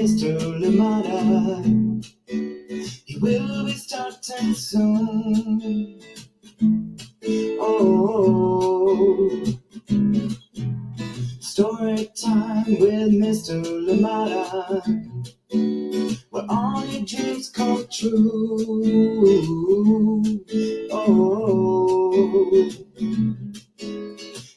Mr. Limata. He will be starting soon. Oh, story time with Mr. Limata, where all your dreams come true. Oh,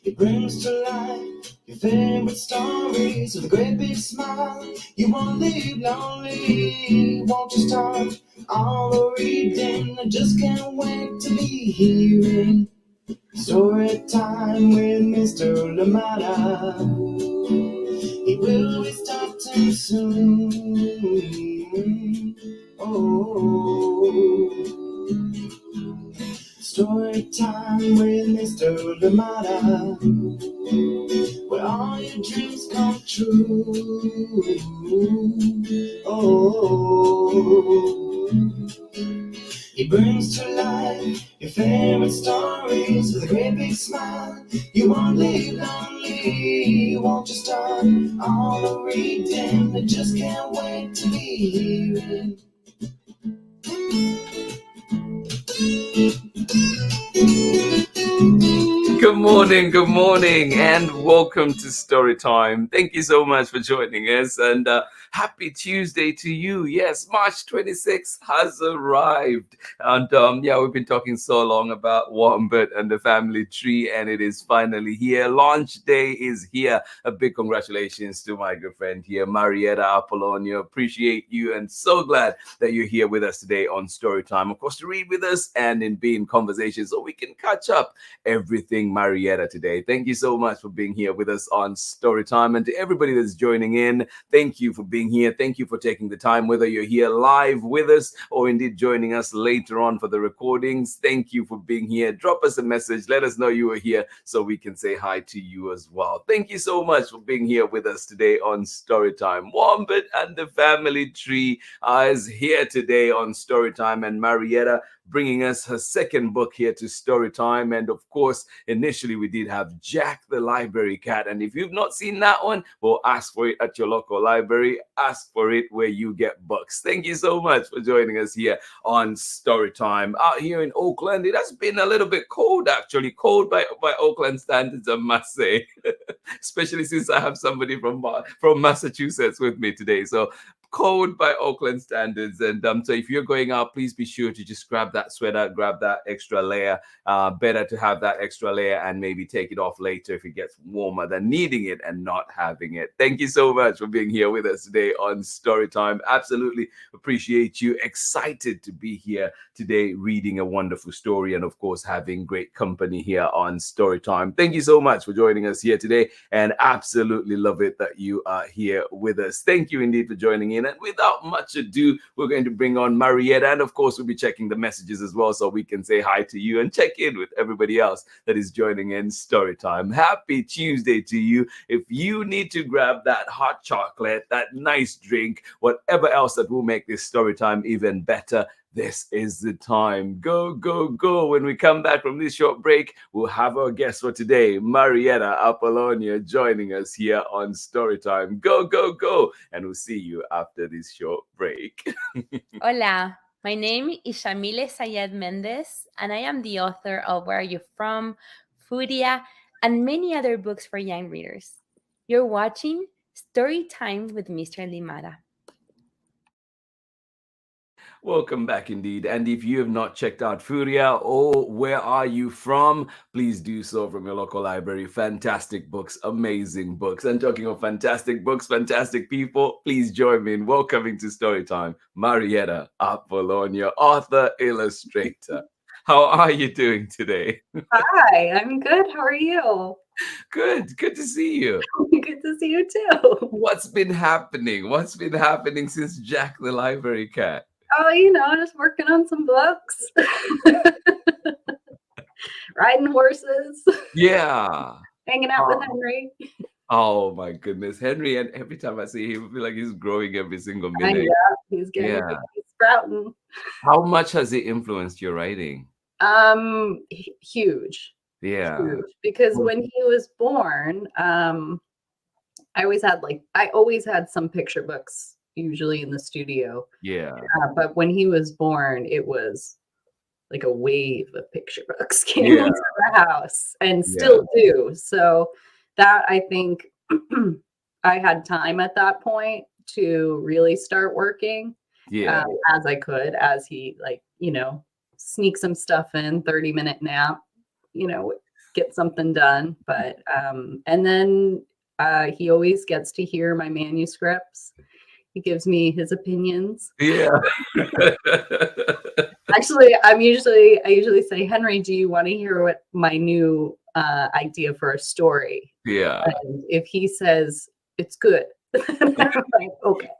he brings to life your favorite stories with a great big smile. You won't leave lonely, won't you start all the reading? I just can't wait to be hearing story time with Mr. Limata. He will be starting soon. Oh, story time with Mr. Limata, where all your dreams come true. Oh, he brings to life your favorite stories with a great big smile. You won't leave lonely, won't you start all the reading? I just can't wait to be hearing. Good morning, and welcome to Storytime. Thank you so much for joining us, and happy Tuesday to you. Yes, March 26th has arrived, and we've been talking so long about Wombat and the family tree, and it is finally here. Launch day is here. A big congratulations to my good friend here, Marietta Apollonia. Appreciate you, and so glad that you're here with us today on Storytime. Of course, to read with us and in being conversation so we can catch up everything Marietta today. Thank you so much for being here with us on Storytime, and to everybody that's joining in, thank you for being here. Thank you for taking the time, whether you're here live with us or indeed joining us later on for the recordings. Thank you for being here. Drop us a message. Let us know you were here so we can say hi to you as well. Thank you so much for being here with us today on Storytime. Wombat and the family tree is here today on Storytime, and Marietta bringing us her second book here to Storytime. And of course, initially we did have Jack the Library Cat. And if you've not seen that one, well, ask for it at your local library. Ask for it where you get books. Thank you so much for joining us here on Storytime. Out here in Oakland, it has been a little bit cold, actually. Cold by Oakland standards, I must say. Especially since I have somebody from Massachusetts with me today. So cold by Oakland standards. And so if you're going out, please be sure to just grab that sweater, grab that extra layer. Better to have that extra layer and maybe take it off later if it gets warmer than needing it and not having it. Thank you so much for being here with us today on Storytime. Absolutely appreciate you. Excited to be here today reading a wonderful story and of course having great company here on Storytime. Thank you so much for joining us here today, and absolutely love it that you are here with us. Thank you indeed for joining in. And without much ado, we're going to bring on Marietta, and of course we'll be checking the messages as well so we can say hi to you and check in with everybody else that is joining in Storytime. Happy Tuesday to you. If you need to grab that hot chocolate, that nice drink, whatever else that will make this Storytime even better, this is the time. Go, go, go. When we come back from this short break, we'll have our guest for today, Marietta Apollonia, joining us here on Storytime. Go, go, go. And we'll see you after this short break. Hola, my name is Shamile Sayed Mendez, and I am the author of Where Are You From, Furia, and many other books for young readers. You're watching Storytime with Mr. Limata. Welcome back indeed. And if you have not checked out Furia or Where Are You From, please do so from your local library. Fantastic books, amazing books. And talking of fantastic books, fantastic people, please join me in welcoming to Storytime, Marietta Apollonia, author, illustrator. How are you doing today? Hi, I'm good. How are you? Good to see you. Good to see you too. What's been happening? What's been happening since Jack the Library Cat? Oh, just working on some books. Riding horses. Yeah. Hanging out with Henry. Oh my goodness, Henry! And every time I see him, I feel like he's growing every single minute. He's getting he's sprouting. How much has he influenced your writing? Huge. Yeah. Huge. Because when he was born, I always had some picture books usually in the studio. Yeah. But when he was born, it was like a wave of picture books came Yeah. into the house and Yeah. still do. So that, I think, I had time at that point to really start working Yeah. as I could, as he, like, you know, sneak some stuff in, 30-minute nap, you know, get something done. But and then he always gets to hear my manuscripts. He gives me his opinions. Yeah. Actually, I usually say, Henry, do you want to hear what my new idea for a story? Yeah. And if he says it's good, I'm like, okay.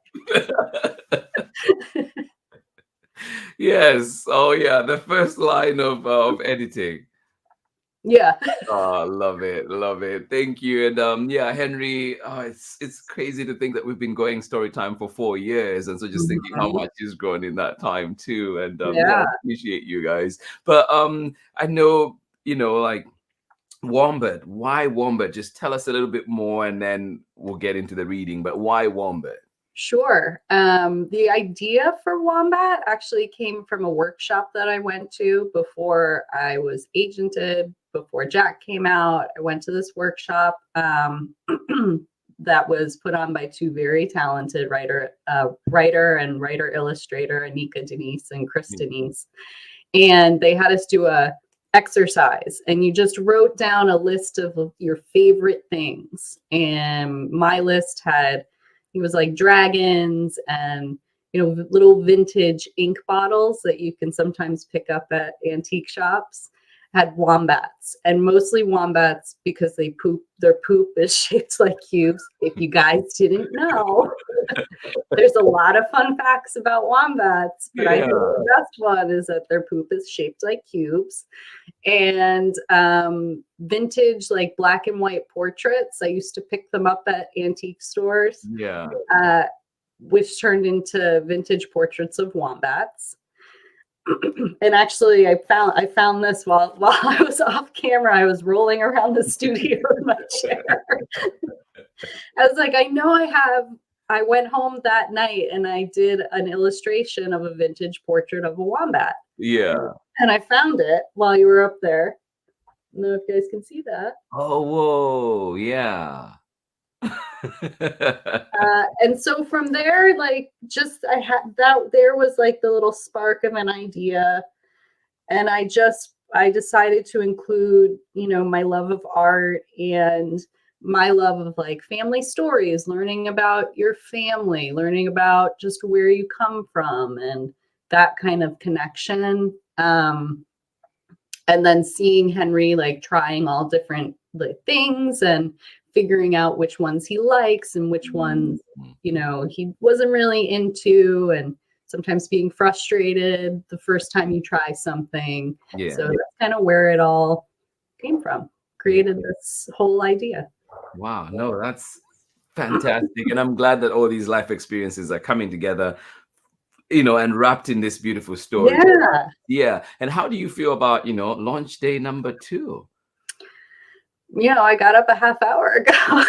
Yes. Oh yeah. The first line of editing. Yeah. Oh, love it, love it. Thank you. And yeah, Henry, it's crazy to think that we've been going story time for 4 years, and so just thinking how much he's grown in that time too. And yeah, I appreciate you guys. But I know, like Wombat. Why Wombat? Just tell us a little bit more, and then we'll get into the reading. But why Wombat? Sure. The idea for Wombat actually came from a workshop that I went to before I was agented, before Jack came out. I went to this workshop that was put on by two very talented writer and writer illustrator, Anika Denise and Chris Denise. And they had us do a exercise, and you just wrote down a list of your favorite things. And my list had, it was like dragons and, little vintage ink bottles that you can sometimes pick up at antique shops, had wombats, and mostly wombats because their poop is shaped like cubes. If you guys didn't know, there's a lot of fun facts about wombats, but I think the best one is that their poop is shaped like cubes. And vintage, like black and white portraits. I used to pick them up at antique stores. Yeah. Which turned into vintage portraits of wombats. And actually, I found this while I was off camera. I was rolling around the studio in my chair. I was like, I went home that night and I did an illustration of a vintage portrait of a wombat. Yeah. And I found it while you were up there. I don't know if you guys can see that. Oh, whoa. Yeah. And so from there, like, just I had that, there was like the little spark of an idea, and I decided to include, my love of art and my love of like family stories, learning about your family, learning about just where you come from and that kind of connection. And then seeing Henry like trying all different like things and figuring out which ones he likes and which ones, he wasn't really into, and sometimes being frustrated the first time you try something. Yeah. So that's kind of where it all came from. Created this whole idea. Wow. No, that's fantastic. And I'm glad that all these life experiences are coming together, and wrapped in this beautiful story. Yeah. Yeah. And how do you feel about, launch day number 2? I got up a half hour ago.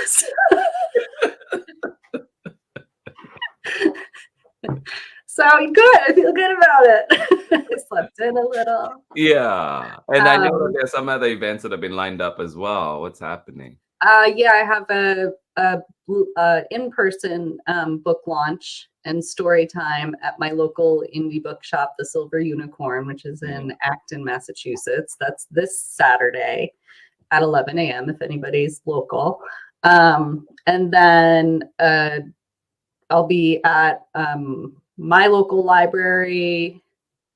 So good. I feel good about it. I slept in a little. Yeah. And I know that there's some other events that have been lined up as well. What's happening? Yeah, I have a in-person book launch and story time at my local indie bookshop, the Silver Unicorn, which is in Acton, Massachusetts. That's this Saturday at 11 a.m. if anybody's local. And then I'll be at my local library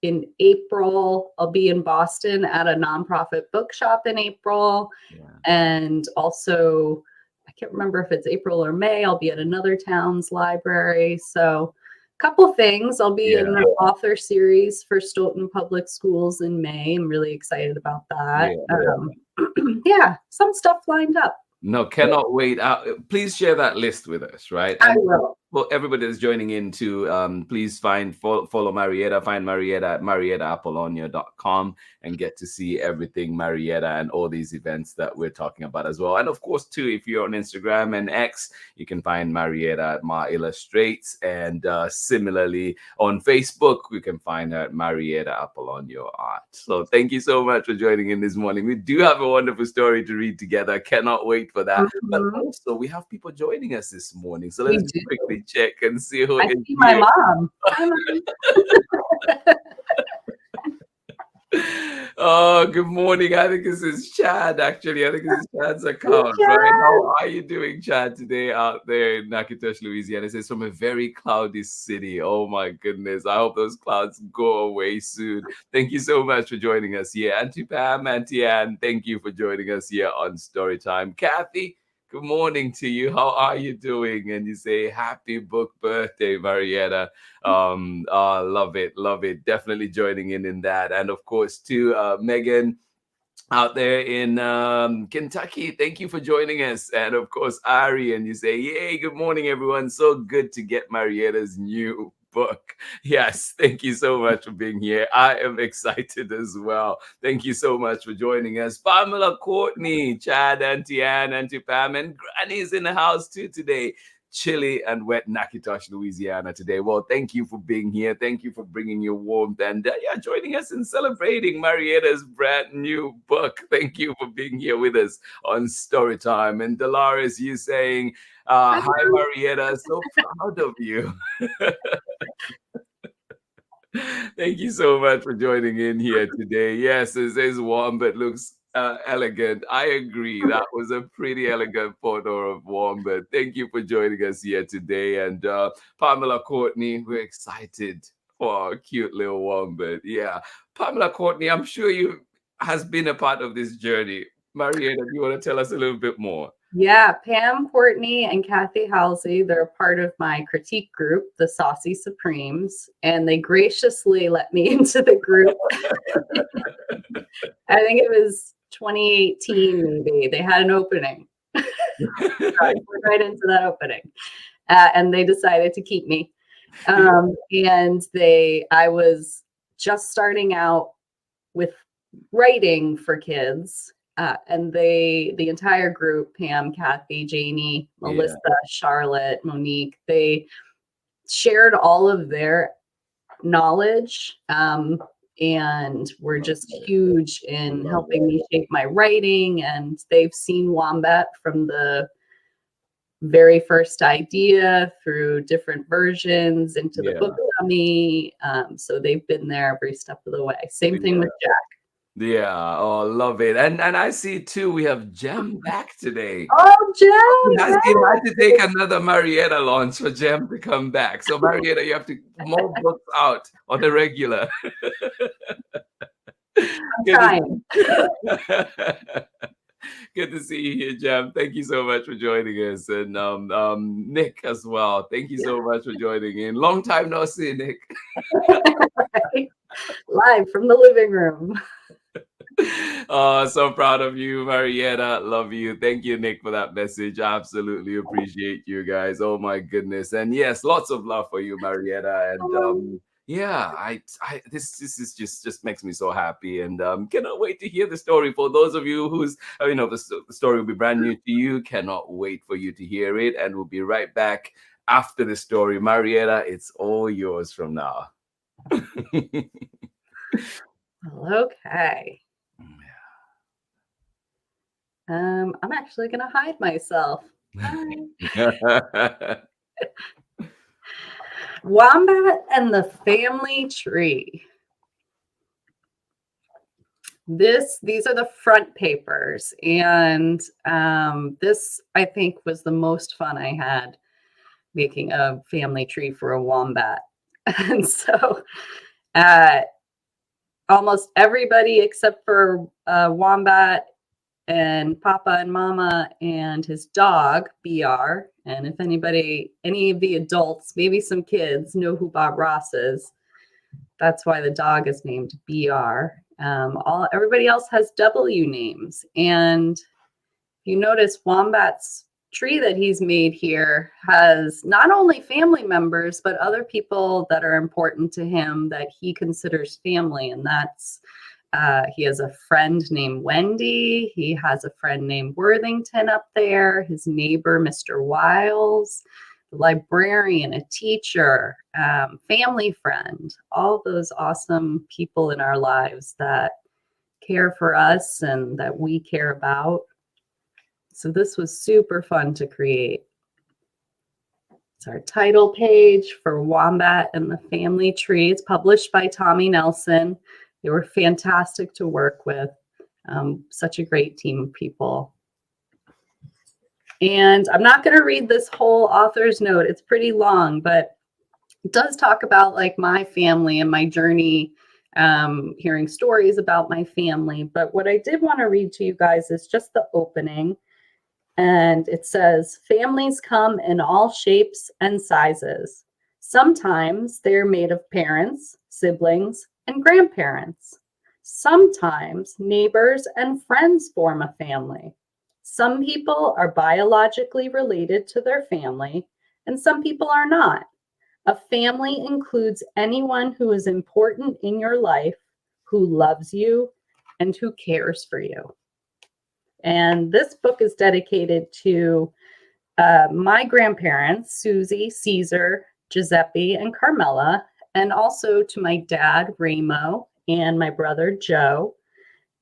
in April. I'll be in Boston at a nonprofit bookshop in April. Yeah. And also, I can't remember if it's April or May, I'll be at another town's library. So a couple things. I'll be in an author series for Stoughton Public Schools in May. I'm really excited about that. Yeah, some stuff lined up. No, cannot wait. Please share that list with us, right? I will. Well, everybody that's joining in to please follow Marietta, find Marietta at mariettaapollonia.com and get to see everything Marietta and all these events that we're talking about as well. And of course, too, if you're on Instagram and X, you can find Marietta at Ma Illustrates. And similarly, on Facebook, we can find her at Marietta Apollonia Art. So thank you so much for joining in this morning. We do have a wonderful story to read together. Cannot wait for that. But also, we have people joining us this morning. So let's quickly check and see who I is see my here. mom. Hi, Mom. Oh, good morning. I think this is Chad, actually. I think this is Chad's account, Chad. right? How are you doing, Chad, today out there in Natchitoches, Louisiana? It says from a very cloudy city. Oh, my goodness. I hope those clouds go away soon. Thank you so much for joining us here. Auntie Pam, Auntie Ann, thank you for joining us here on Storytime. Kathy, good morning to you. How are you doing? And you say happy book birthday, Marietta. Love it. Definitely joining in that. And of course, to Megan out there in Kentucky, thank you for joining us. And of course, Ari, and you say, yay, good morning, everyone. So good to get Marietta's new book. Yes, thank you so much for being here. I am excited as well. Thank you so much for joining us. Pamela, Courtney, Chad, Auntie Ann, Auntie Pam, and Granny's in the house too today. Chilly and wet Natchitoches, Louisiana today. Well, thank you for being here. Thank you for bringing your warmth and joining us in celebrating Marietta's brand new book. Thank you for being here with us on Storytime. And Dolores, you saying, hi, Marietta. So proud of you. Thank you so much for joining in here today. Yes, it says Wombat looks elegant. I agree. That was a pretty elegant photo of Wombat. Thank you for joining us here today. And Pamela Courtney, we're excited for our cute little Wombat. Yeah. Pamela Courtney, I'm sure you has been a part of this journey. Marietta, do you want to tell us a little bit more? Yeah, Pam, Courtney, and Kathy Halsey, they're part of my critique group, the Saucy Supremes, and they graciously let me into the group. I think it was 2018, maybe. They had an opening. I went right into that opening. And they decided to keep me. And I was just starting out with writing for kids. And the entire group, Pam, Kathy, Janie, Melissa, Charlotte, Monique, they shared all of their knowledge and were just huge in helping me shape my writing. And they've seen Wombat from the very first idea through different versions into the book dummy. So they've been there every step of the way. Same thing with Jack. Yeah, oh, love it. And I see too, we have Jem back today. Oh, Jem! It had to take another Marietta launch for Jem to come back. So Marietta, you have to more books out on the regular. I'm trying. Good to see you here, Jem. Thank you so much for joining us. And Nick as well. Thank you so much for joining in. Long time no see, Nick. Live from the living room. Oh, so proud of you, Marietta. Love you. Thank you, Nick, for that message. I absolutely appreciate you guys. Oh my goodness. And yes, lots of love for you, Marietta. And this is just makes me so happy, and cannot wait to hear the story. For those of you who's the story will be brand new to you, cannot wait for you to hear it. And we'll be right back after the story. Marietta, it's all yours from now. Okay. I'm actually going to hide myself. Wombat and the Family Tree. These are the front papers, and this, I think, was the most fun I had making a family tree for a wombat. And so almost everybody except for Wombat and Papa and Mama and his dog, BR. And if any of the adults, maybe some kids, know who Bob Ross is, that's why the dog is named BR. Everybody else has W names. And if you notice, Wombat's tree that he's made here has not only family members, but other people that are important to him that he considers family. And that's, he has a friend named Wendy. He has a friend named Worthington up there, his neighbor, Mr. Wiles, the librarian, a teacher, family friend, all those awesome people in our lives that care for us and that we care about. So this was super fun to create. It's our title page for Wombat and the Family Tree. It's published by Tommy Nelson. They were fantastic to work with. Such a great team of people. And I'm not going to read this whole author's note. It's pretty long, but it does talk about like my family and my journey, hearing stories about my family. But what I did want to read to you guys is just the opening. And it says, families come in all shapes and sizes. Sometimes they're made of parents, siblings, and grandparents. Sometimes neighbors and friends form a family. Some people are biologically related to their family, and some people are not. A family includes anyone who is important in your life, who loves you, and who cares for you. And this book is dedicated to my grandparents, Susie, Caesar, Giuseppe, and Carmela, and also to my dad, Ramo, and my brother, Joe,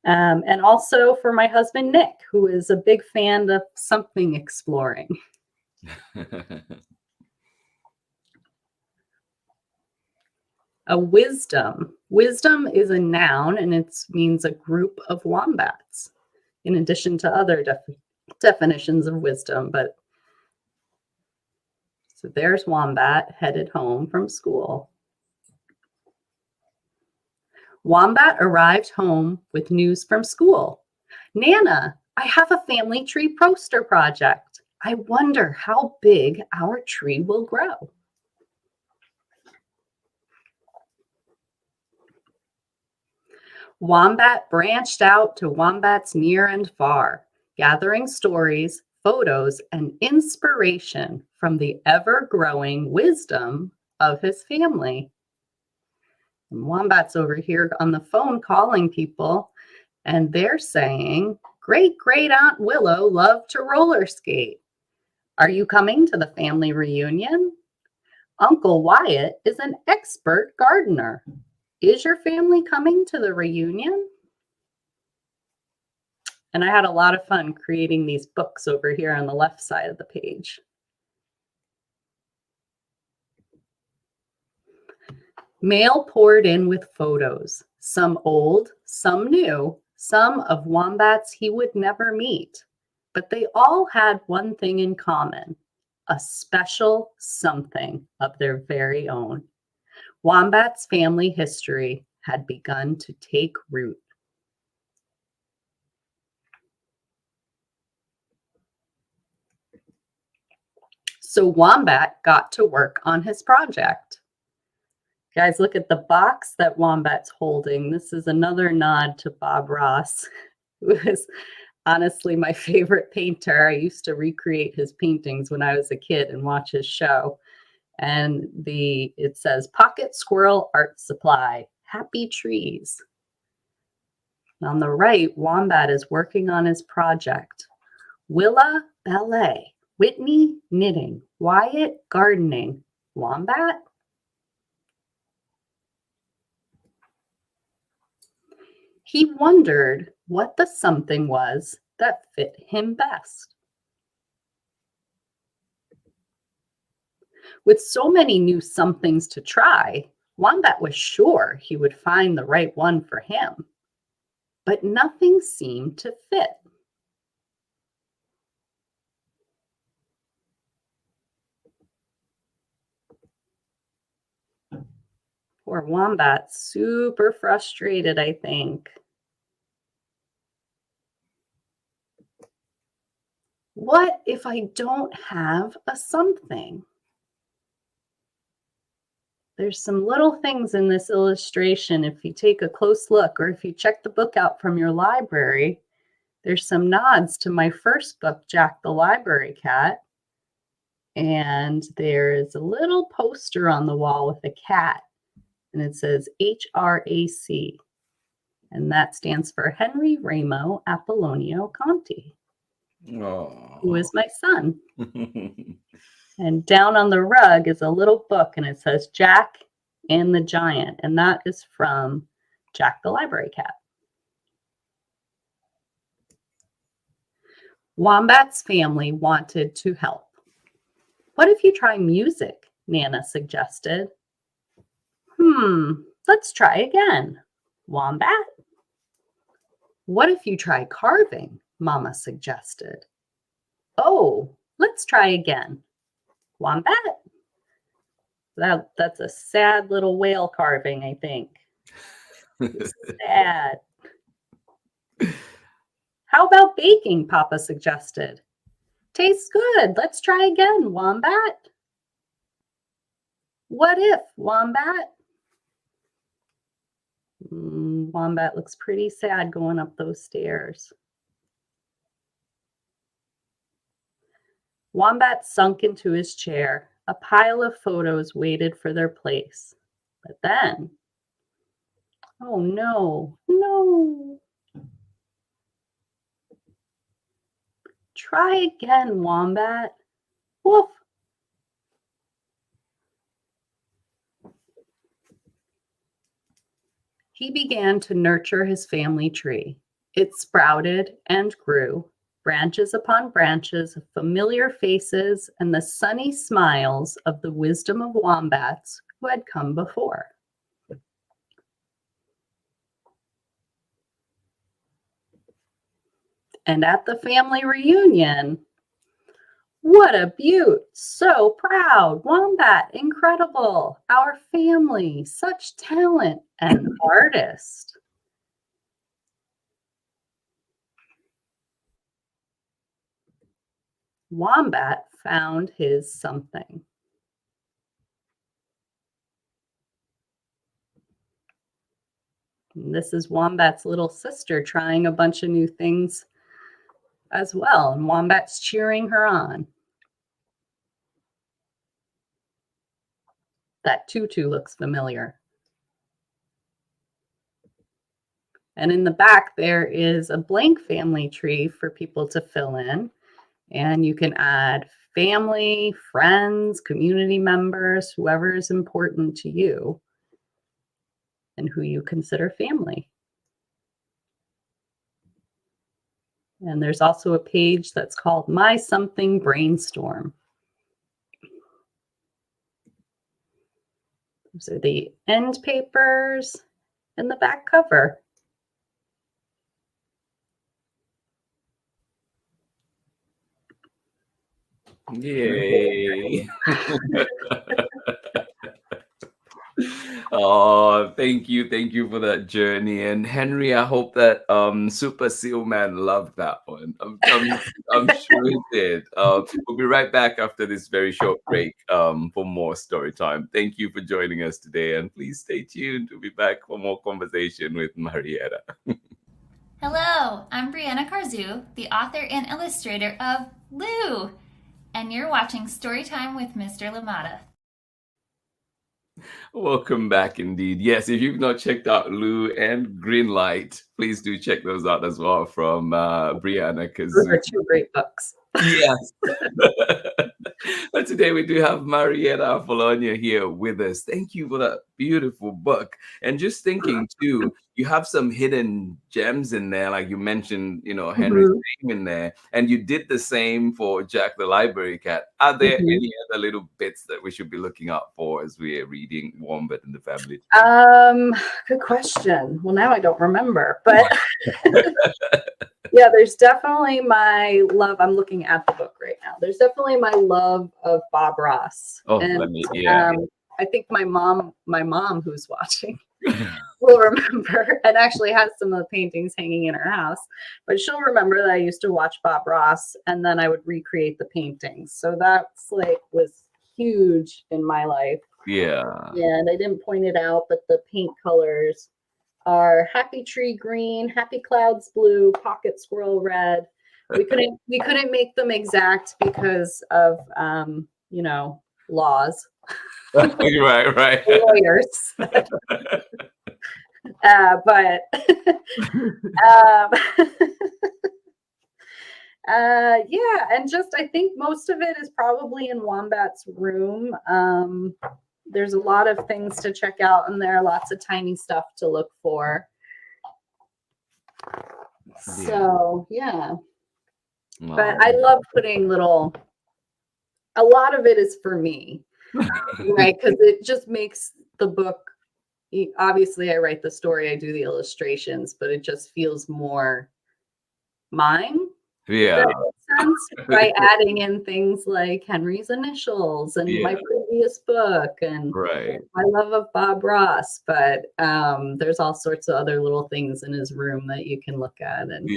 and also for my husband, Nick, who is a big fan of something exploring. A wisdom. Wisdom is a noun, and it means a group of wombats, in addition to other definitions of wisdom. But so there's Wombat headed home from school. Wombat arrived home with news from school. Nana, I have a family tree poster project. I wonder how big our tree will grow. Wombat branched out to wombats near and far, gathering stories, photos, and inspiration from the ever-growing wisdom of his family. And Wombat's over here on the phone calling people, and they're saying, Great-great-aunt Willow loved to roller skate. Are you coming to the family reunion? Uncle Wyatt is an expert gardener. Is your family coming to the reunion? And I had a lot of fun creating these books over here on the left side of the page. Mail poured in with photos, some old, some new, some of wombats he would never meet. But they all had one thing in common, a special something of their very own. Wombat's family history had begun to take root. So Wombat got to work on his project. Guys, look at the box that Wombat's holding. This is another nod to Bob Ross, who is honestly my favorite painter. I used to recreate his paintings when I was a kid and watch his show. And it says Pocket Squirrel Art Supply, Happy Trees. And on the right, Wombat is working on his project. Willa ballet, Whitney knitting, Wyatt gardening, Wombat. He wondered what the something was that fit him best. With so many new somethings to try, Wombat was sure he would find the right one for him. But nothing seemed to fit. Poor Wombat, super frustrated, I think. What if I don't have a something? There's some little things in this illustration, if you take a close look or if you check the book out from your library, There's some nods to my first book, Jack the Library Cat. And there's a little poster on the wall with a cat, and it says HRAC, and that stands for Henry Ramo Apollonio Conti, who is my son. And down on the rug is a little book, and it says Jack and the Giant, and that is from Jack the Library Cat. Wombat's family wanted to help. What if you try music? Nana suggested. Let's try again. Wombat? What if you try carving? Mama suggested. Oh, let's try again. Wombat? That's a sad little whale carving, I think. Sad. How about baking? Papa suggested. Tastes good. Let's try again, Wombat. What if, Wombat? Wombat looks pretty sad going up those stairs. Wombat sunk into his chair. A pile of photos waited for their place. But then, oh no, no. Try again, Wombat. Woof. He began to nurture his family tree. It sprouted and grew, branches upon branches of familiar faces and the sunny smiles of the wisdom of wombats who had come before. And at the family reunion, what a beaut! So proud! Wombat, incredible! Our family, such talent and artist. Wombat found his something. And this is Wombat's little sister trying a bunch of new things as well, and Wombat's cheering her on. That tutu looks familiar. And in the back, there is a blank family tree for people to fill in. And you can add family, friends, community members, whoever is important to you and who you consider family. And there's also a page that's called My Something Brainstorm. Those are the end papers and the back cover. Yay. Oh, thank you for that journey. And Henry, I hope that Super Seal Man loved that one. I'm sure he did. We'll be right back after this very short break for more story time. Thank you for joining us today, and please stay tuned. We'll be back for more conversation with Marietta. Hello, I'm Brianna Carzu, the author and illustrator of Lou, and you're watching Storytime with Mr. Limata. Welcome back indeed. Yes, if you've not checked out Lou and Greenlight, please do check those out as well from Brianna Carzu. Those are two great books. Yes. But today we do have Marietta Apollonia here with us. Thank you for that beautiful book. And just thinking too, you have some hidden gems in there, like you mentioned, Henry's name in there, and you did the same for Jack the Library Cat. Are there any other little bits that we should be looking out for as we are reading Wombat and the Family? Good question. Well, now I don't remember, but yeah, there's definitely my love. I'm looking at the book right now. There's definitely my love of Bob Ross. Oh, and, I think my mom who's watching will remember, and actually has some of the paintings hanging in her house, but she'll remember that I used to watch Bob Ross and then I would recreate the paintings. So that's was huge in my life. Yeah. And I didn't point it out, but the paint colors are Happy Tree green, Happy Clouds blue, Pocket Squirrel red. We couldn't make them exact because of laws, Right. lawyers. But yeah, and just I think most of it is probably in Wombat's room. There's a lot of things to check out, and there are lots of tiny stuff to look for. So yeah, Wow. but I love putting a lot of it is for me, right? Because it just makes the book, obviously I write the story, I do the illustrations, but it just feels more mine. Yeah. Does that make sense? By adding in things like Henry's initials and my previous book and Right. my love of Bob Ross, but there's all sorts of other little things in his room that you can look at and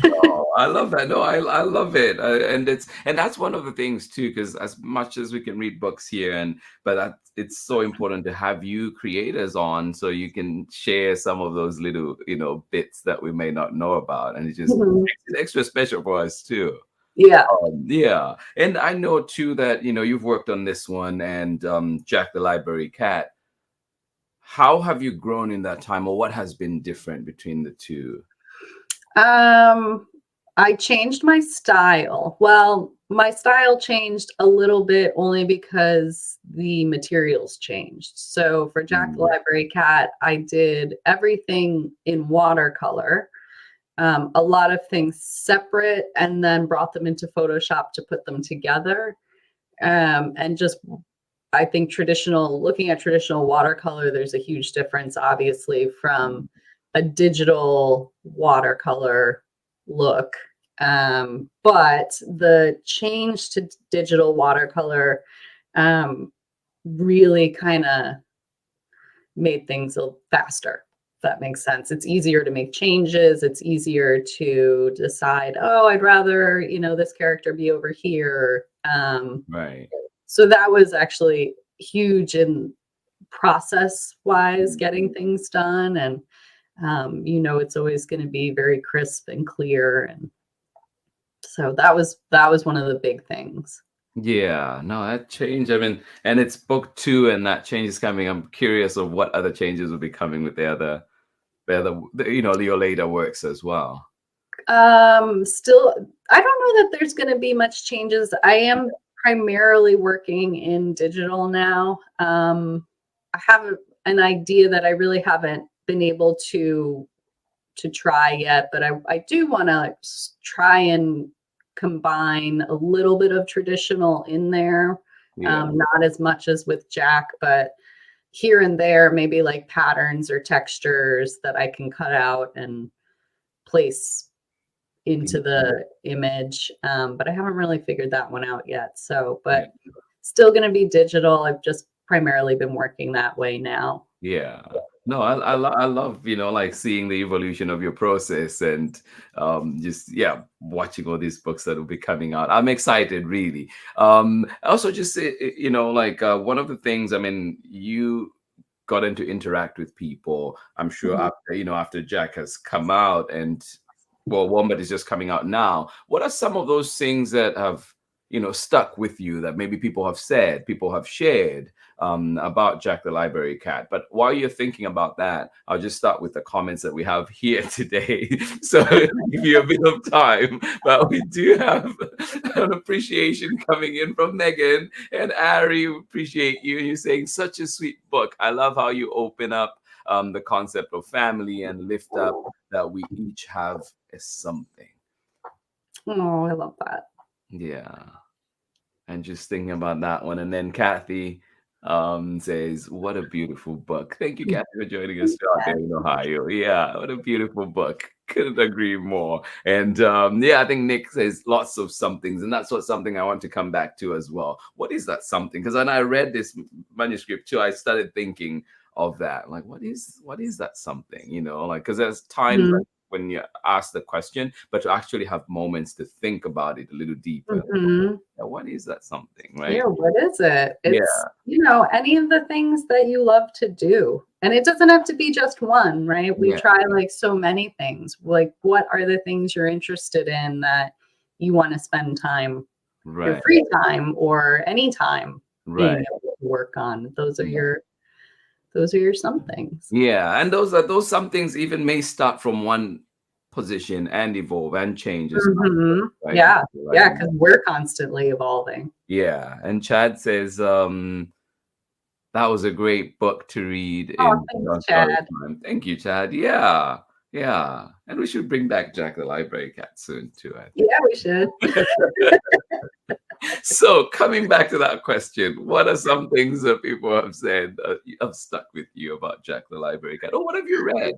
Oh, I love that. No, I love it, and that's one of the things too. Because as much as we can read books here, but it's so important to have you creators on so you can share some of those little bits that we may not know about, and it just makes it extra special for us too. Yeah. Yeah, and I know too that you've worked on this one and Jack the Library Cat. How have you grown in that time, or what has been different between the two? I changed my style. Well, my style changed a little bit only because the materials changed. So for Jack the Library Cat, I did everything in watercolor, a lot of things separate, and then brought them into Photoshop to put them together. And just, I think looking at traditional watercolor, there's a huge difference, obviously, from a digital watercolor look. But the change to digital watercolor really kind of made things a little faster, if that makes sense. It's easier to make changes. It's easier to decide, oh, I'd rather, this character be over here. Right. So that was actually huge in process-wise, getting things done. And it's always going to be very crisp and clear, and so that was one of the big things. Yeah, no, that change. I mean, and it's book 2, and that change is coming. I'm curious of what other changes will be coming with your later works as well. Still, I don't know that there's going to be much changes. I am primarily working in digital now. I have an idea that I really haven't been able to try yet, but I do want to try and combine a little bit of traditional in there. Not as much as with Jack, but here and there, maybe like patterns or textures that I can cut out and place into the image. But I haven't really figured that one out yet. So, but still going to be digital. I've just primarily been working that way now. Yeah. No, I love, like seeing the evolution of your process and just, watching all these books that will be coming out. I'm excited, really. Also, just, one of the things, I mean, you gotten to interact with people, I'm sure, after Jack has come out, and, well, Wombat is just coming out now. What are some of those things that have, stuck with you that maybe people have said, people have shared about Jack the Library Cat? But while you're thinking about that, I'll just start with the comments that we have here today. So give you a bit of time, but we do have an appreciation coming in from Megan and Ari. We appreciate you. And you're saying, such a sweet book. I love how you open up the concept of family and lift up that we each have as something. Oh, I love that. Yeah. And just thinking about that one. And then Kathy says, what a beautiful book. Thank you, Kathy, for joining us out there in Ohio. Yeah, what a beautiful book. Couldn't agree more. And I think Nick says lots of somethings, and that's something I want to come back to as well. What is that something? Because when I read this manuscript too, I started thinking of that. Like, what is that something? Because there's times when you ask the question, but to actually have moments to think about it a little deeper. Mhm. Yeah, what is that something, right? Yeah, what is it? Yeah. It's, any of the things that you love to do. And it doesn't have to be just one, right? We Yeah. try like so many things. Like, what are the things you're interested in that you want to spend time, your Right. free time or any time being Right. able to work on? Those are Yeah. your some things. Yeah, and those some things even may start from one position and evolve and change as well, Mhm. right? Yeah. Like, Yeah, because we're constantly evolving. yeah. And Chad says, that was a great book to read Oh, in thanks, story Chad. time. Thank you, Chad. Yeah, yeah. And we should bring back Jack the Library Cat soon too, I think. Yeah, we should. So coming back to that question, what are some things that people have said have stuck with you about Jack the Library Cat? Or what have you read?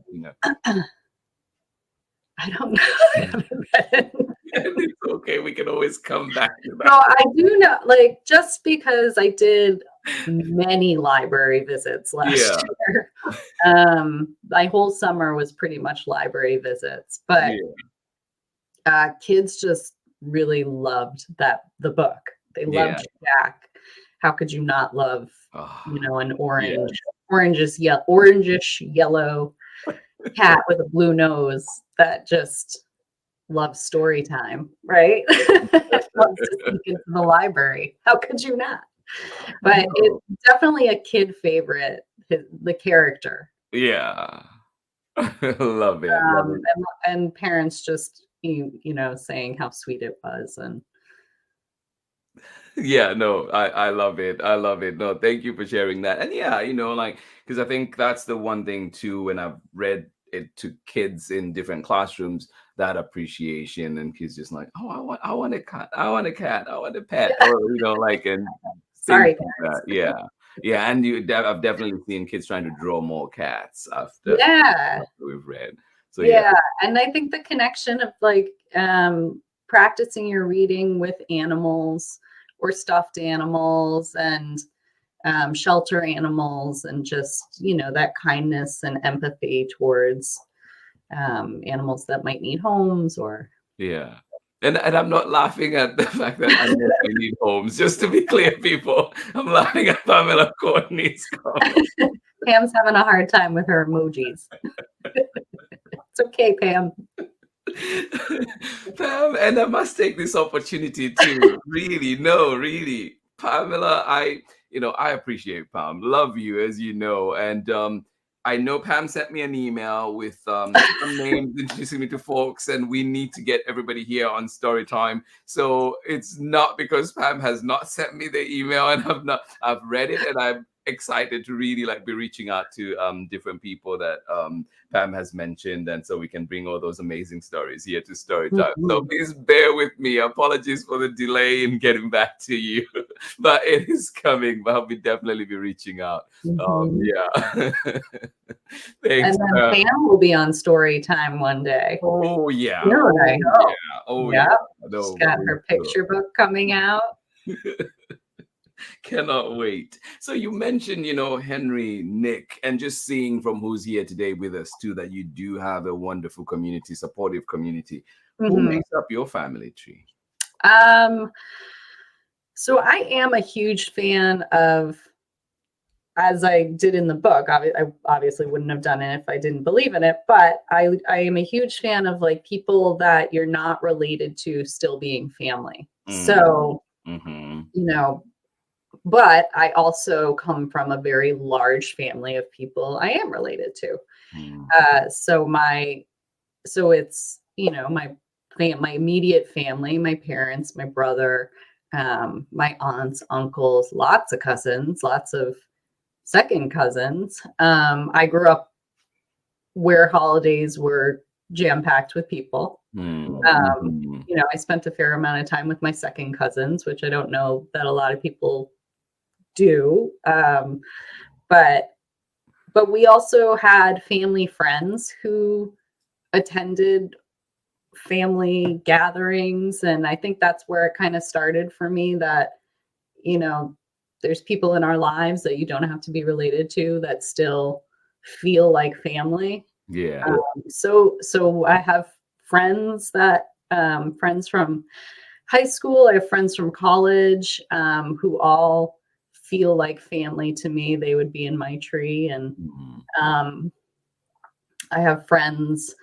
I don't know. I haven't read it. It's okay. We can always come back to that. No, I do know, like, just because I did many library visits last year. My whole summer was pretty much library visits, but kids just really loved the book. They loved Jack. How could you not love, an orangish yellow cat with a blue nose that just loves story time, right? Loves to sneak into the library. How could you not? But it's definitely a kid favorite, the character. Yeah. Love it. And parents just, saying how sweet it was. And yeah, no, I love it. I love it. No, thank you for sharing that. And yeah, because I think that's the one thing too, when I've read it to kids in different classrooms, that appreciation, and kids just like, oh, I want a cat, I want a cat, I want a pet, or and sorry, things like that. Yeah, and I've definitely seen kids trying to draw more cats after we've read. So yeah, and I think the connection of like practicing your reading with animals or stuffed animals and shelter animals, and just that kindness and empathy towards animals that might need homes or and I'm not laughing at the fact that animals need homes. Just to be clear, people, I'm laughing at Pamela Courtney's comment. Pam's having a hard time with her emojis. It's okay, Pam. Pam, and I must take this opportunity to really, Pamela, I appreciate Pam, love you, as you know, and I know Pam sent me an email with some names introducing me to folks, and we need to get everybody here on story time. So it's not because Pam has not sent me the email and I've read it, and I'm excited to really be reaching out to different people that Pam has mentioned, and so we can bring all those amazing stories here to story time. So please bear with me. Apologies for the delay in getting back to you, but it is coming. But I'll definitely be reaching out. Thanks. And then Pam will be on story time one day. Oh yeah. She's got her picture book coming out. Cannot wait. So you mentioned, Henry, Nick, and just seeing from who's here today with us too, that you do have a wonderful community, supportive community. Who makes up your family tree? So I am a huge fan of, as I did in the book, I obviously wouldn't have done it if I didn't believe in it, but I am a huge fan of like people that you're not related to still being family. So, but I also come from a very large family of people I am related to. So it's, my immediate family, my parents, my brother, my aunts, uncles, lots of cousins, lots of second cousins. I grew up where holidays were jam-packed with people. I spent a fair amount of time with my second cousins, which I don't know that a lot of people do. But we also had family friends who attended family gatherings. And I think that's where it kind of started for me, that, there's people in our lives that you don't have to be related to that still feel like family. Yeah. So I have friends that friends from high school. I have friends from college who all feel like family to me. They would be in my tree, and I have friends,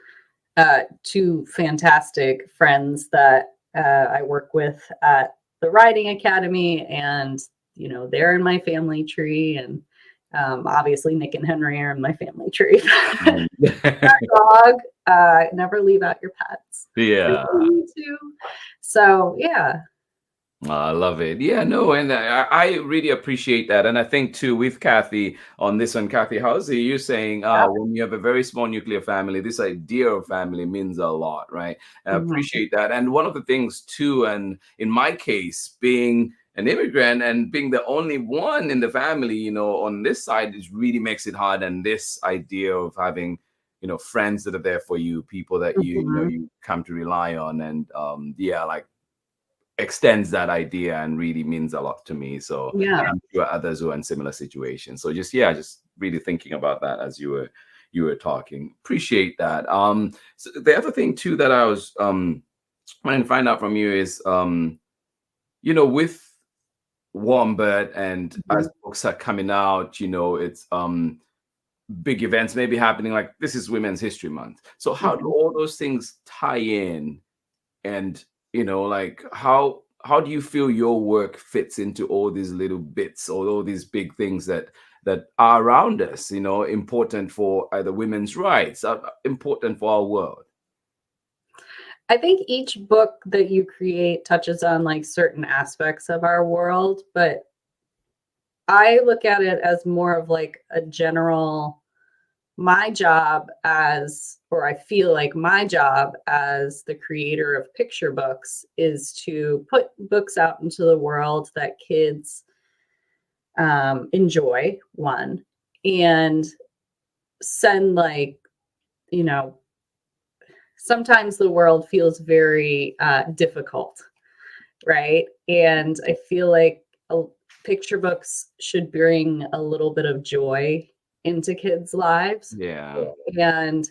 two fantastic friends that I work with at the Riding Academy, and they're in my family tree, and obviously Nick and Henry are in my family tree. Our dog, never leave out your pets. Yeah. Too. So yeah. I love it. Yeah, no, and I really appreciate that. And I think too with Kathy on this one, Kathy Halsey, you're saying when you have a very small nuclear family, this idea of family means a lot, right? I appreciate that. And one of the things too, and in my case, being an immigrant and being the only one in the family, on this side, it really makes it hard. And this idea of having, friends that are there for you, people that you come to rely on, and like extends that idea and really means a lot to me. So yeah, I'm sure others who are in similar situations. So just really thinking about that as you were talking. Appreciate that. So the other thing too that I was wanting to find out from you is with Wombat and as books are coming out, it's big events maybe happening, like this is Women's History Month. So how do all those things tie in? And like how do you feel your work fits into all these little bits, all these big things that are around us, important for either women's rights, important for our world? I think each book that you create touches on like certain aspects of our world, but I look at it as more of like a general, my job as, or I feel like my job as the creator of picture books is to put books out into the world that kids enjoy, one, and send sometimes the world feels very difficult, right? And I feel like picture books should bring a little bit of joy into kids' lives. Yeah. And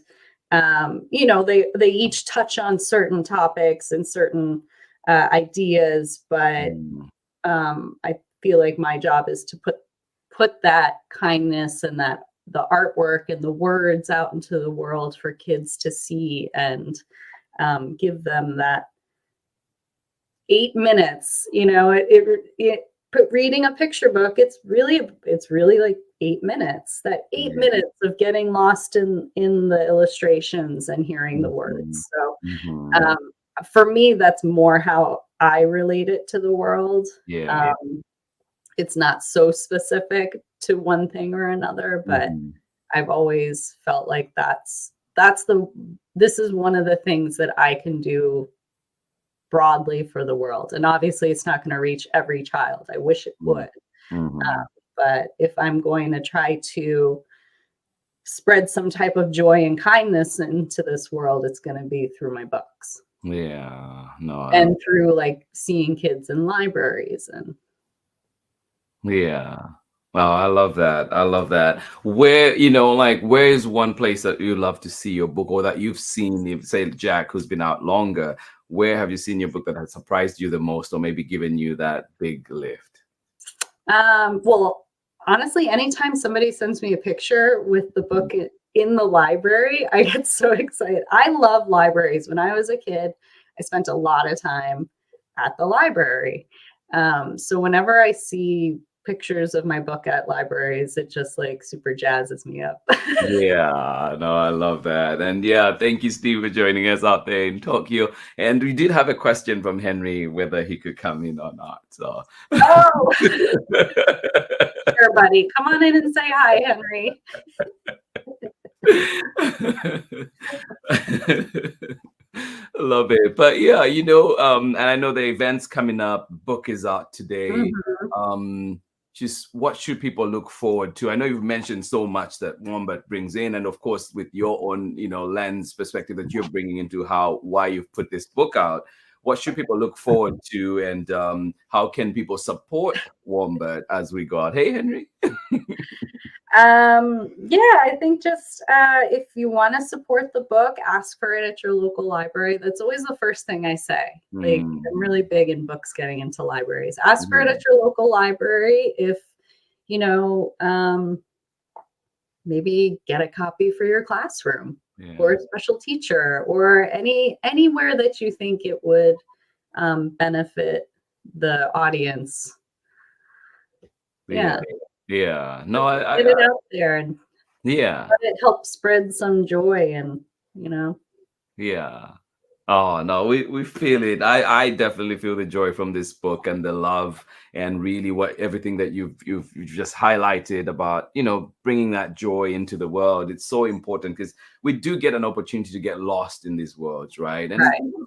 they each touch on certain topics and certain ideas, but I feel like my job is to put that kindness and that the artwork and the words out into the world for kids to see, and give them that 8 minutes. Reading a picture book, it's really like 8 minutes. That 8 minutes of getting lost in the illustrations and hearing the words. So for me, that's more how I relate it to the world. Yeah. It's not so specific to one thing or another, but I've always felt like this is one of the things that I can do broadly for the world. And obviously it's not going to reach every child. I wish it would. But if I'm going to try to spread some type of joy and kindness into this world, it's going to be through my books. Yeah. No. And through like seeing kids in libraries and. Yeah. Oh, I love that. I love that. Where, where is one place that you love to see your book, or that you've seen, if say Jack, who's been out longer, where have you seen your book that has surprised you the most, or maybe given you that big lift? Well, honestly, anytime somebody sends me a picture with the book in the library, I get so excited. I love libraries. When I was a kid, I spent a lot of time at the library. So whenever I see pictures of my book at libraries, it just like super jazzes me up. Yeah, no, I love that. And yeah, thank you, Steve, for joining us out there in Tokyo. And we did have a question from Henry, whether he could come in or not. So, Sure, buddy, come on in and say hi, Henry. Love it. But yeah, and I know the event's coming up, book is out today. Just what should people look forward to? I know you've mentioned so much that Wombat brings in, and of course with your own lens perspective that you're bringing into why you've put this book out. What should people look forward to, and how can people support Wombat as we go out? Hey, Henry. Yeah, I think just if you want to support the book, ask for it at your local library. That's always the first thing I say. Like, I'm really big in books getting into libraries. Ask for it at your local library. If you know, maybe get a copy for your classroom or a special teacher or anywhere that you think it would benefit the audience. Yeah. No, Get it out there and yeah. let it help spread some joy and, you know. Yeah. Oh no, we feel it. I definitely feel the joy from this book and the love and really what everything that you've just highlighted about, you know, bringing that joy into the world. It's so important because we do get an opportunity to get lost in these worlds, right? And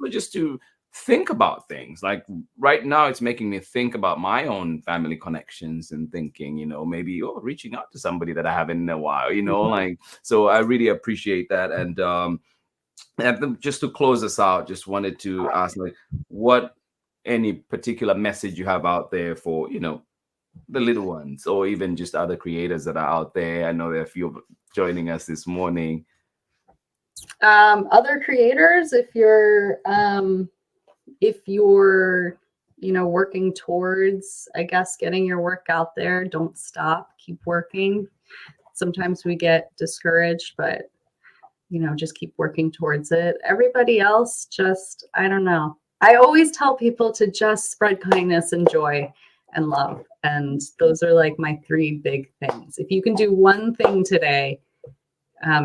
just to think about things. Like right now, it's making me think about my own family connections and thinking, you know, maybe reaching out to somebody that I haven't in a while, you know, like so I really appreciate that. And just to close us out, just wanted to ask, like, what any particular message you have out there for, you know, the little ones or even just other creators that are out there. I know there are a few joining us this morning. Other creators, if you're you know, working towards, I guess, getting your work out there, don't stop, keep working. Sometimes we get discouraged, but you know, just keep working towards it. Everybody else, just, I don't know. I always tell people to just spread kindness and joy and love. And those are like my 3 big things. If you can do one thing today,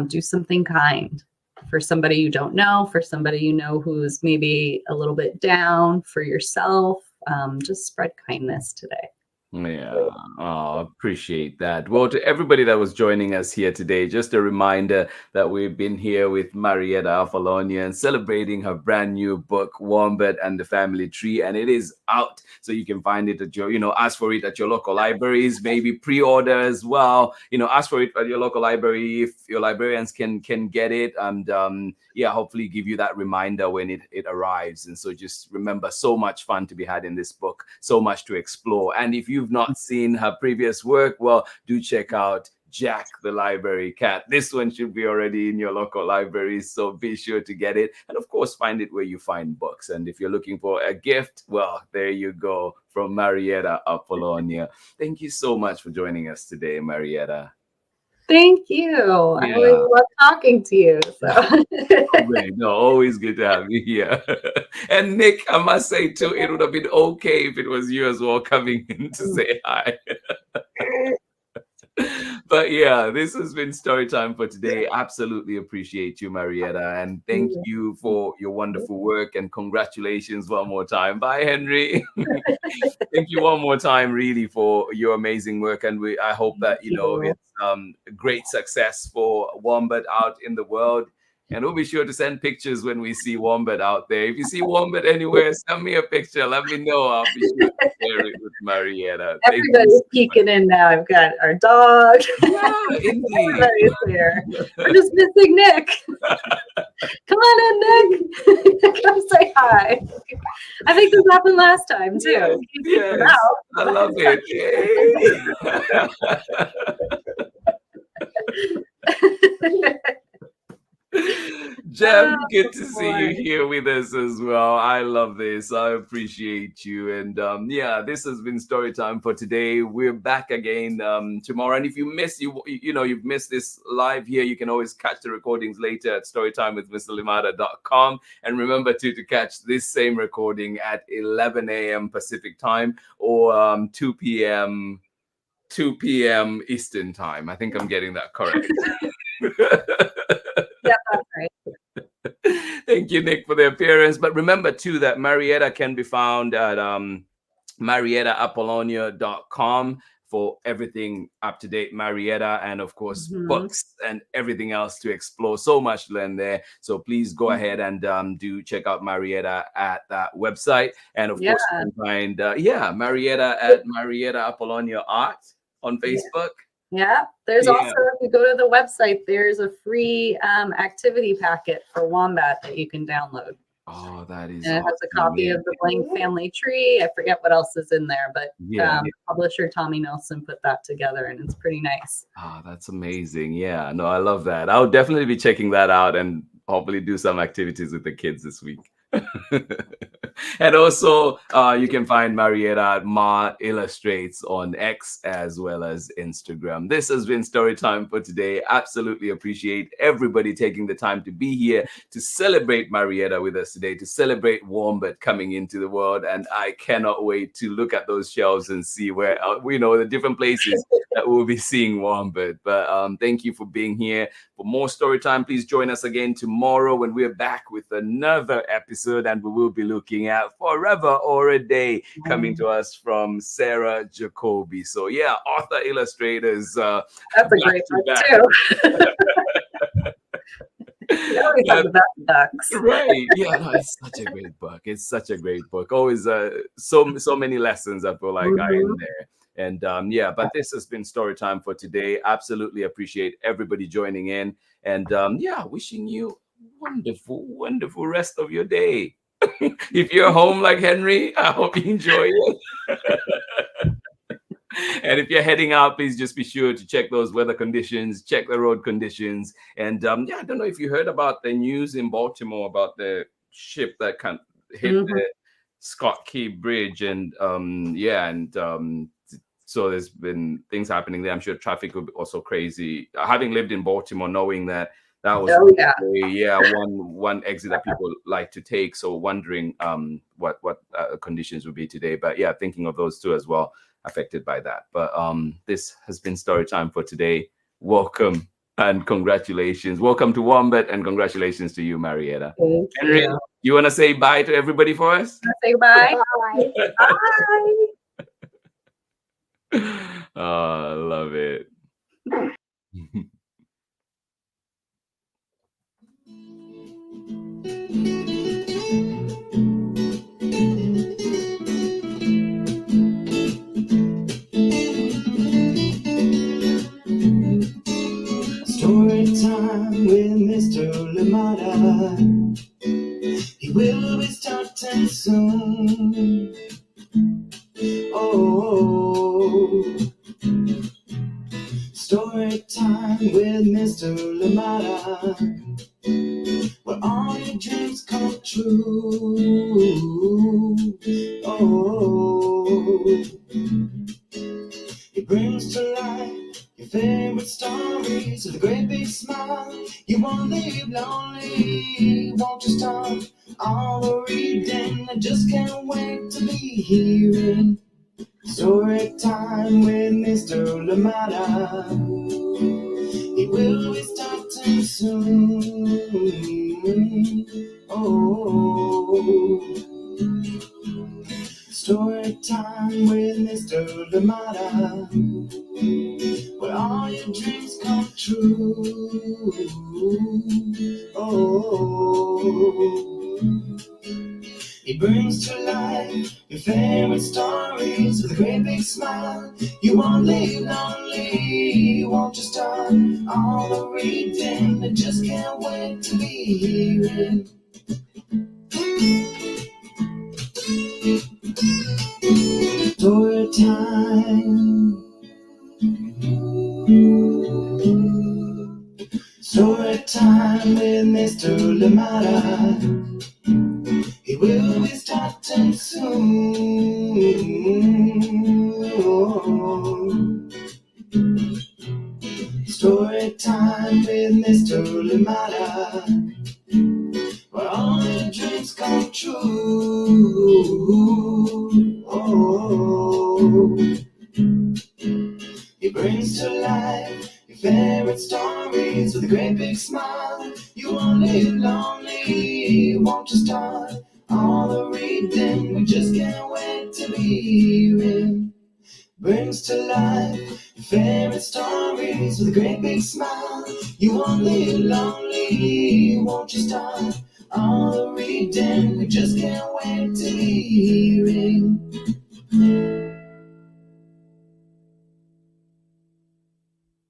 do something kind for somebody you don't know, for somebody you know who's maybe a little bit down, for yourself. Just spread kindness today. Yeah, appreciate that. Well, to everybody that was joining us here today, just a reminder that we've been here with Marietta Apollonia and celebrating her brand new book, Wombat and the Family Tree, and it is out. So you can find it at your, you know, ask for it at your local libraries, maybe pre-order as well. You know, ask for it at your local library if your librarians can get it, and yeah, hopefully give you that reminder when it arrives. And so just remember, so much fun to be had in this book, so much to explore. And if you've not seen her previous work, well, do check out Jack the Library Cat. This one should be already in your local library, so be sure to get it. And of course, find it where you find books. And if you're looking for a gift, well, there you go, from Marietta Apollonia. Thank you so much for joining us today, Marietta. Thank you. I always love talking to you. So. Great. No, always good to have you here. And Nick, I must say too, it would have been okay if it was you as well coming in to say hi. But yeah, this has been story time for today. Absolutely appreciate you, Marietta, and thank you for your wonderful work, and congratulations one more time. Bye, Henry. Thank you one more time, really, for your amazing work, and I hope that, you know, it's a great success for Wombat out in the world. And we'll be sure to send pictures when we see Wombat out there. If you see Wombat anywhere, send me a picture. Let me know. I'll be sure to share it with Marietta. Everybody's peeking in now. I've got our dog. Yeah, indeed. Everybody's there. We're just missing Nick. Come on in, Nick. Come say hi. I think this happened last time too. Yes, I love it. Jem, good to see you here with us as well. I love this. I appreciate you. And yeah, this has been story time for today. We're back again tomorrow. And if you miss, you've missed this live here, you can always catch the recordings later at storytimewithmrlimata.com. And remember to catch this same recording at 11 a.m. Pacific time or 2 p.m. Eastern time. I think I'm getting that correct. Yeah, that's right. Thank you, Nick, for the appearance. But remember, too, that Marietta can be found at mariettaapollonia.com for everything up-to-date Marietta, and, of course, books and everything else to explore. So much to learn there. So please go ahead and do check out Marietta at that website. And, of course, you can find, Marietta at Marietta Apollonia Art on Facebook. Yeah, there's also, if you go to the website, there's a free activity packet for Wombat that you can download. Oh, that is And it has a awesome. copy Yeah. of the Blank Family Tree. I forget what else is in there, but Yeah. publisher Tommy Nelson put that together, and it's pretty nice. Ah, that's amazing. Yeah, no, I love that. I'll definitely be checking that out and hopefully do some activities with the kids this week. And also, you can find Marietta at Ma Illustrates on X as well as Instagram. This has been story time for today. Absolutely appreciate everybody taking the time to be here to celebrate Marietta with us today, to celebrate Wombat coming into the world. And I cannot wait to look at those shelves and see where we know the different places that we'll be seeing Wombat. But thank you for being here. For more story time, please join us again tomorrow when we're back with another episode, and we will be looking at Forever or a Day, coming to us from Sarah Jacoby. So yeah, author illustrators. That's a great book too. You always have the best ducks. Right. Yeah, no, it's such a great book. It's such a great book. Always so many lessons I feel like are in there. And yeah, but this has been story time for today. Absolutely appreciate everybody joining in. And yeah, wishing you wonderful rest of your day. If you're home like Henry, I hope you enjoy it. And if you're heading out, please just be sure to check those weather conditions, check the road conditions. And yeah, I don't know if you heard about the news in Baltimore about the ship that hit the Scott Key Bridge. And yeah, and so there's been things happening there. I'm sure traffic will be also crazy. Having lived in Baltimore, knowing that was one exit that people like to take. So wondering what conditions will be today. But yeah, thinking of those two as well, affected by that. But this has been story time for today. Welcome and congratulations. Welcome to Wombat and congratulations to you, Marietta. Henry, you want to say bye to everybody for us? Say bye. Bye. Bye. Oh, I love it. Story time with Mr. Limata. He will be starting soon. Oh, story time with Mr. Limata, where all your dreams come true. Oh, he brings to life your favorite stories with a great big smile. You won't leave lonely, won't you start all the reading? I just can't wait to be hearing story time with Mr. Limata. He will be starting soon. Oh, story time with Mr. Limata, where all your dreams come true. Oh, he brings to life your favorite stories with a great big smile. You won't leave lonely, won't you start all the reading? I just can't wait to be hearing story time. Story time with Mr. Limata. He will be starting soon. Oh, story time with Mr. Limata, where all your dreams come true. Oh, he brings to life your favorite stories with a great big smile. You won't live lonely, won't you start all the reading? We just can't wait to be hearing. Brings to life your favorite stories with a great big smile. You won't live lonely, won't you start all the reading? We just can't wait to be hearing